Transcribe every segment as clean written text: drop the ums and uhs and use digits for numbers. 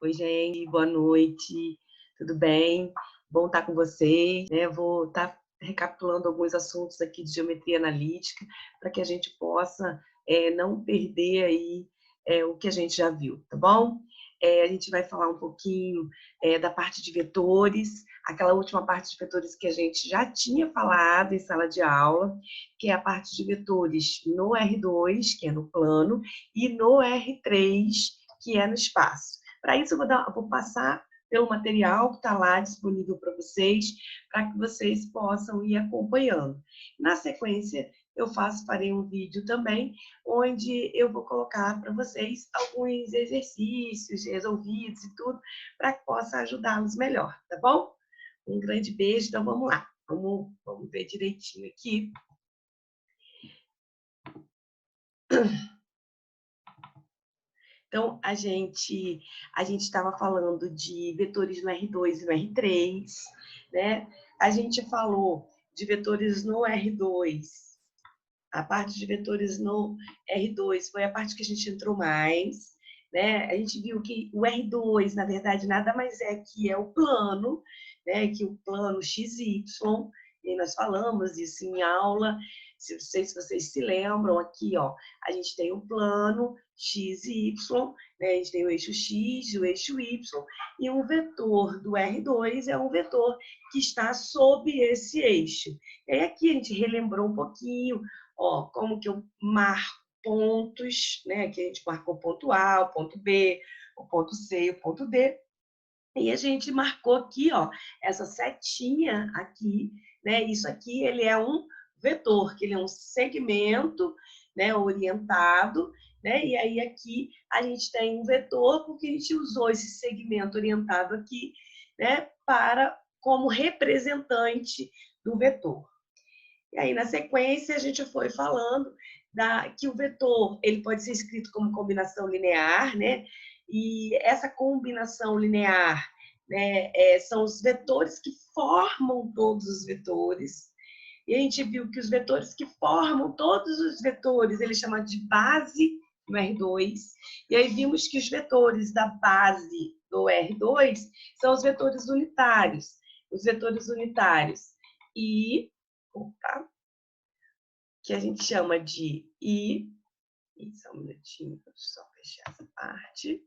Oi, gente, boa noite, tudo bem? Bom estar com vocês, né? Vou estar recapitulando alguns assuntos aqui de geometria analítica para que a gente possa não perder aí o que a gente já viu, tá bom? A gente vai falar um pouquinho da parte de vetores, aquela última parte de vetores que a gente já tinha falado em sala de aula, que é a parte de vetores no R2, que é no plano, e no R3, que é no espaço. Para isso, eu vou passar pelo material que está lá disponível para vocês, para que vocês possam ir acompanhando. Na sequência, farei um vídeo também, onde eu vou colocar para vocês alguns exercícios resolvidos e tudo, para que possa ajudá-los melhor, tá bom? Um grande beijo, então vamos lá. Vamos ver direitinho aqui. Então, a gente estava falando de vetores no R2 e no R3, né? A gente falou de vetores no R2. A parte de vetores no R2 foi a parte que a gente entrou mais, né? A gente viu que o R2, na verdade, nada mais é que é o plano, né? Que o plano XY, e nós falamos isso em aula. Se vocês se lembram, aqui, ó, a gente tem um plano x e y, né? A gente tem o eixo x, o eixo y, e um vetor do R2 é um vetor que está sob esse eixo. E aí aqui a gente relembrou um pouquinho, ó, como que eu marco pontos, né? Aqui a gente marcou o ponto A, o ponto B, o ponto C e o ponto D. E a gente marcou aqui, ó, essa setinha aqui, né? Isso aqui, ele é um vetor, que ele é um segmento, né, orientado, né? E aí aqui a gente tem um vetor, porque a gente usou esse segmento orientado aqui, né, como representante do vetor. E aí, na sequência, a gente foi falando que o vetor ele pode ser escrito como combinação linear, né? E essa combinação linear, né, são os vetores que formam todos os vetores. E a gente viu que os vetores que formam todos os vetores, ele chama de base no R2. E aí vimos que os vetores da base do R2 são os vetores unitários. Os vetores unitários que a gente chama de I. Só um minutinho, deixa eu só fechar essa parte.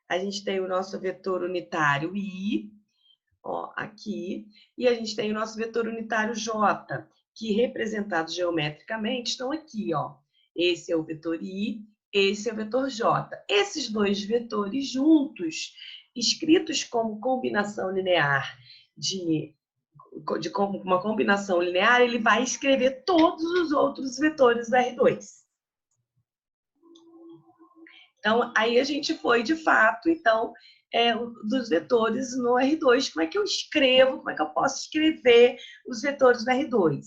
A gente tem o nosso vetor unitário I, ó, aqui, e a gente tem o nosso vetor unitário J, que representados geometricamente estão aqui, ó. Esse é o vetor I, esse é o vetor J. Esses dois vetores juntos, escritos como combinação linear de uma combinação linear, ele vai escrever todos os outros vetores do R2. Então, aí a gente foi, de fato, então, dos vetores no R2. Como é que eu escrevo, como é que eu posso escrever os vetores no R2?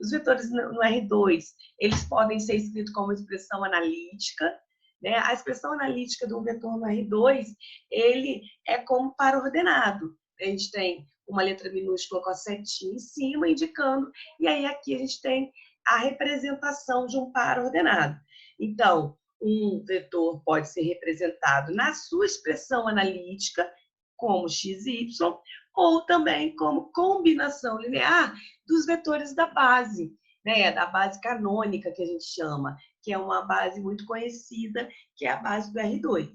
Os vetores no R2, eles podem ser escritos como expressão analítica, né? A expressão analítica de um vetor no R2, ele é como par ordenado. A gente tem uma letra minúscula com a setinha em cima, indicando, e aí aqui a gente tem a representação de um par ordenado. Então, um vetor pode ser representado na sua expressão analítica, como x e y, ou também como combinação linear dos vetores da base, né? Da base canônica, que a gente chama, que é uma base muito conhecida, que é a base do R2.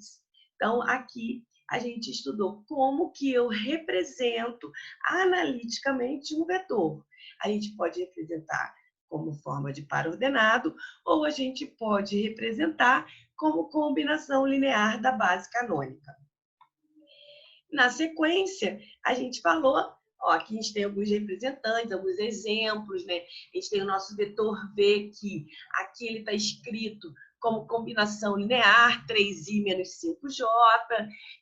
Então, aqui a gente estudou como que eu represento analiticamente um vetor. A gente pode representar como forma de par ordenado, ou a gente pode representar como combinação linear da base canônica. Na sequência, a gente falou, ó, aqui a gente tem alguns representantes, alguns exemplos, né? A gente tem o nosso vetor V, que aqui ele está escrito como combinação linear, 3i menos 5j,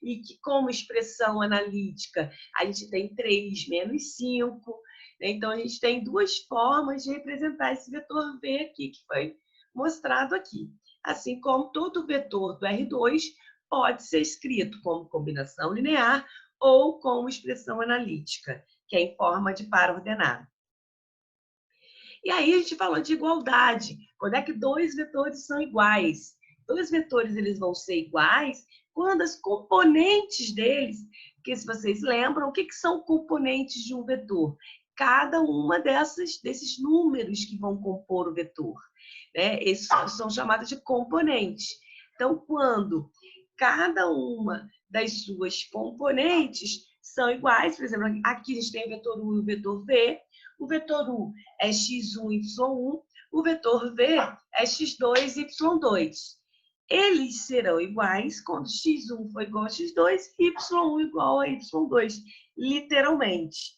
e que como expressão analítica, a gente tem 3 menos 5. Então, a gente tem duas formas de representar esse vetor V aqui, que foi mostrado aqui. Assim como todo vetor do R2 pode ser escrito como combinação linear ou como expressão analítica, que é em forma de par ordenado. E aí a gente falou de igualdade. Quando é que dois vetores são iguais? Dois vetores eles vão ser iguais quando as componentes deles, porque se vocês lembram, o que são componentes de um vetor? Cada uma desses números que vão compor o vetor, né? Esses são chamados de componentes. Então, quando cada uma das suas componentes são iguais, por exemplo, aqui a gente tem o vetor U e o vetor V. O vetor U é x1, y1. O vetor V é x2, y2. Eles serão iguais quando x1 for igual a x2 e y1 igual a y2, literalmente.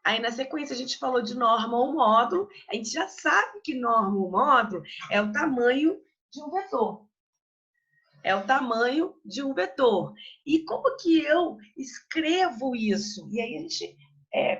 Aí, na sequência, a gente falou de norma ou módulo. A gente já sabe que norma ou módulo é o tamanho de um vetor. É o tamanho de um vetor. E como que eu escrevo isso? E aí,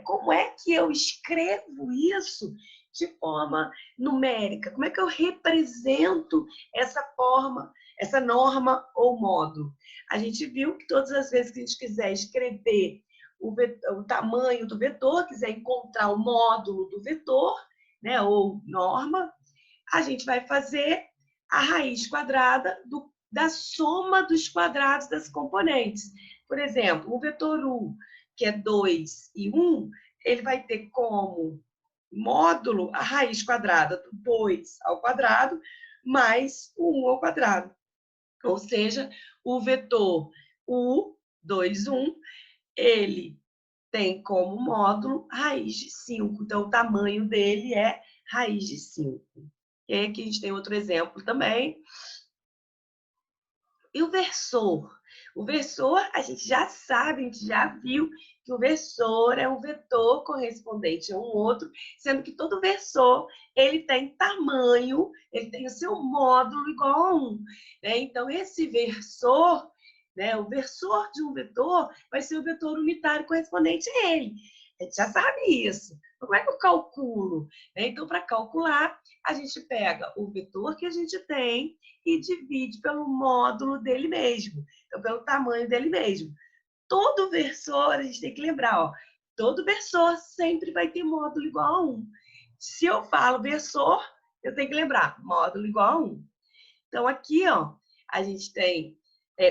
como é que eu escrevo isso de forma numérica? Como é que eu represento essa forma, essa norma ou módulo? A gente viu que todas as vezes que a gente quiser escrever o tamanho do vetor, quiser encontrar o módulo do vetor, né, ou norma, a gente vai fazer a raiz quadrada da soma dos quadrados das componentes. Por exemplo, o vetor U, que é 2 e 1, ele vai ter como módulo a raiz quadrada do 2 ao quadrado mais o 1 ao quadrado. Ou seja, o vetor U, 2, 1, ele tem como módulo raiz de 5. Então, o tamanho dele é raiz de 5. E aqui a gente tem outro exemplo também. E o versor? O versor, a gente já sabe, a gente já viu que o versor é um vetor correspondente a um outro, sendo que todo versor, ele tem tamanho, ele tem o seu módulo igual a 1. Né? Então, esse versor, né, o versor de um vetor vai ser o vetor unitário correspondente a ele. A gente já sabe isso. Como é que eu calculo? Então, para calcular, a gente pega o vetor que a gente tem e divide pelo módulo dele mesmo, então pelo tamanho dele mesmo. Todo versor, a gente tem que lembrar, ó, todo versor sempre vai ter módulo igual a 1. Se eu falo versor, eu tenho que lembrar, módulo igual a 1. Então, aqui, ó, a gente tem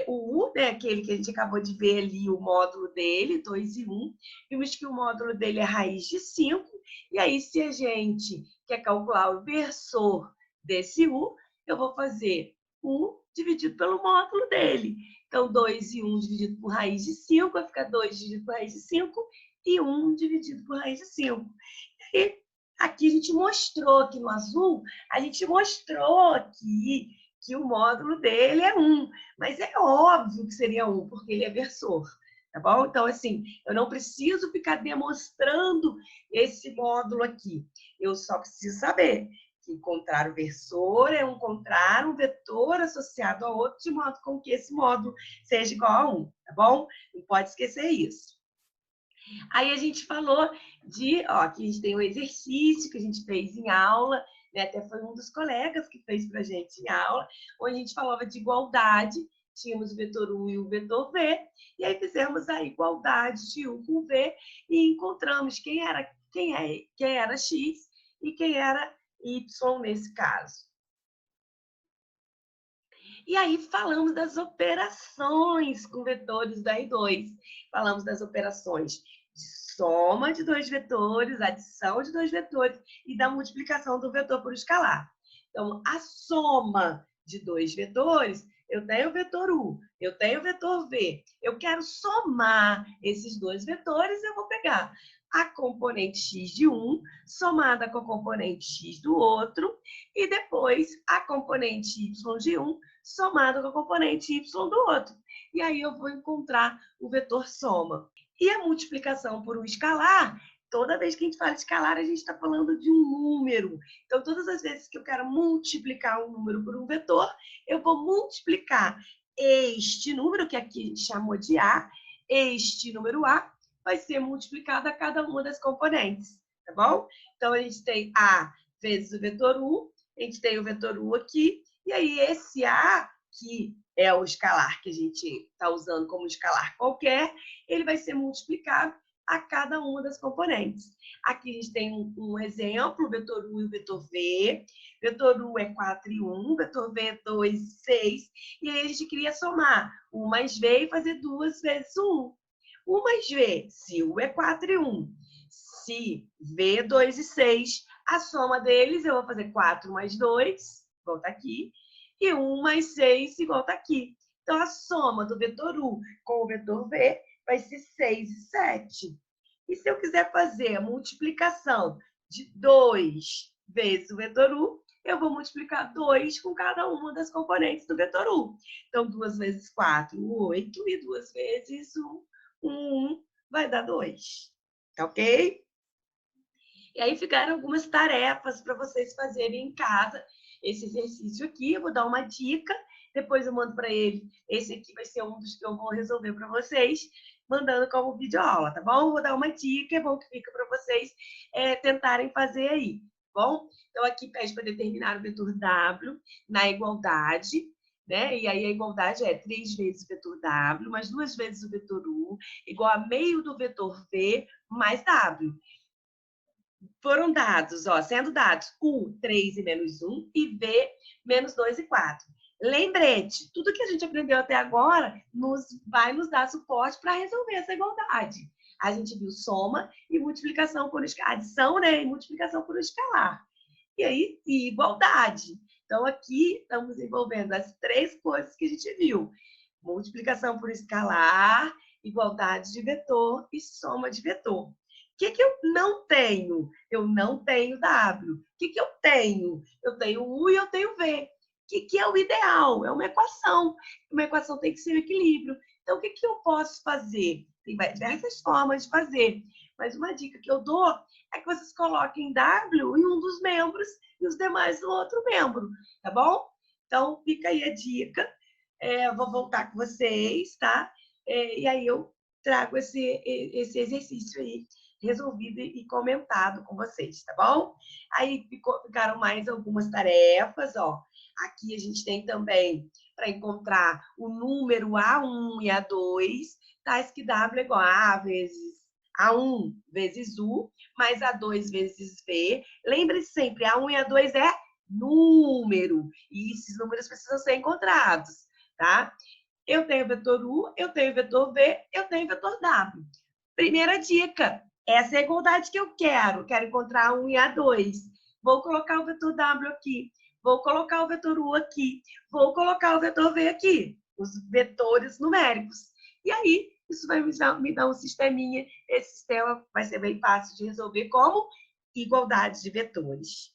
o U, né, aquele que a gente acabou de ver ali, o módulo dele, 2 e 1. Vimos que o módulo dele é raiz de 5. E aí, se a gente quer calcular o versor desse U, eu vou fazer U dividido pelo módulo dele. Então, 2 e 1 dividido por raiz de 5, vai ficar 2 dividido por raiz de 5 e 1 dividido por raiz de 5. E aqui a gente mostrou, aqui no azul, a gente mostrou aqui que o módulo dele é 1. Mas é óbvio que seria 1, porque ele é versor. Tá bom? Então, assim, eu não preciso ficar demonstrando esse módulo aqui. Eu só preciso saber que encontrar o versor é encontrar um vetor associado a outro, de modo com que esse módulo seja igual a 1. Tá bom? Não pode esquecer isso. Aí a gente falou aqui a gente tem um exercício que a gente fez em aula, né? Até foi um dos colegas que fez para a gente em aula, onde a gente falava de igualdade, tínhamos o vetor U e o vetor V, e aí fizemos a igualdade de U com V e encontramos quem era X e quem era Y nesse caso. E aí falamos das operações com vetores do R2. Falamos das operações de soma de dois vetores, adição de dois vetores e da multiplicação do vetor por escalar. Então, a soma de dois vetores, eu tenho o vetor U, eu tenho o vetor V. Eu quero somar esses dois vetores, eu vou pegar a componente x de um somada com a componente x do outro e depois a componente y de um somada com a componente y do outro. E aí eu vou encontrar o vetor soma. E a multiplicação por um escalar, toda vez que a gente fala de escalar, a gente está falando de um número. Então, todas as vezes que eu quero multiplicar um número por um vetor, eu vou multiplicar este número, que aqui a gente chamou de A, este número A, vai ser multiplicado a cada uma das componentes, tá bom? Então, a gente tem A vezes o vetor U, a gente tem o vetor U aqui, e aí esse A, que é o escalar que a gente está usando como escalar qualquer, ele vai ser multiplicado a cada uma das componentes. Aqui a gente tem um exemplo, o vetor U e o vetor V. Vetor U é 4 e 1, vetor V é 2 e 6. E aí a gente queria somar U mais V e fazer 2 vezes 1. U mais V, se U é 4 e 1, se V é 2 e 6, a soma deles eu vou fazer 4 mais 2, igual está aqui, e 1 mais 6, igual está aqui. Então, a soma do vetor U com o vetor V vai ser 6 e 7. E se eu quiser fazer a multiplicação de 2 vezes o vetor U, eu vou multiplicar 2 com cada uma das componentes do vetor U. Então, 2 vezes 4, 8, e 2 vezes 1 vai dar 2. Tá ok? E aí ficaram algumas tarefas para vocês fazerem em casa. Esse exercício aqui, eu vou dar uma dica, depois eu mando para ele. Esse aqui vai ser um dos que eu vou resolver para vocês, mandando como videoaula, tá bom? Vou dar uma dica, é bom que fica para vocês tentarem fazer aí, tá bom? Então, aqui pede para determinar o vetor W na igualdade, né? E aí a igualdade é 3 vezes o vetor W, mais 2 vezes o vetor U, igual a meio do vetor V mais W. Foram dados, ó, sendo dados U, 3 e menos 1, e V, menos 2 e 4. Lembrete, tudo que a gente aprendeu até agora vai nos dar suporte para resolver essa igualdade. A gente viu soma e multiplicação por escalar, adição, né, e multiplicação por escalar. E aí, igualdade. Então, aqui estamos envolvendo as três coisas que a gente viu. Multiplicação por escalar, igualdade de vetor e soma de vetor. O que eu não tenho? Eu não tenho W. O que eu tenho? Eu tenho U e eu tenho V. O que é o ideal? É uma equação. Uma equação tem que ser um equilíbrio. Então, o que eu posso fazer? Tem diversas formas de fazer. Mas uma dica que eu dou é que vocês coloquem W em um dos membros e os demais no outro membro. Tá bom? Então, fica aí a dica. Vou voltar com vocês, tá? E aí eu trago esse exercício aí resolvido e comentado com vocês, tá bom? Aí ficaram mais algumas tarefas, ó. Aqui a gente tem também para encontrar o número A1 e A2, tais que W é igual a vezes A1 vezes U, mais A2 vezes V. Lembre-se sempre, A1 e A2 é número, e esses números precisam ser encontrados, tá? Eu tenho vetor U, eu tenho vetor V, eu tenho vetor W. Primeira dica, essa é a igualdade que eu quero. Quero encontrar A1 e A2. Vou colocar o vetor W aqui. Vou colocar o vetor U aqui. Vou colocar o vetor V aqui. Os vetores numéricos. E aí, isso vai me dar um sisteminha. Esse sistema vai ser bem fácil de resolver como igualdade de vetores.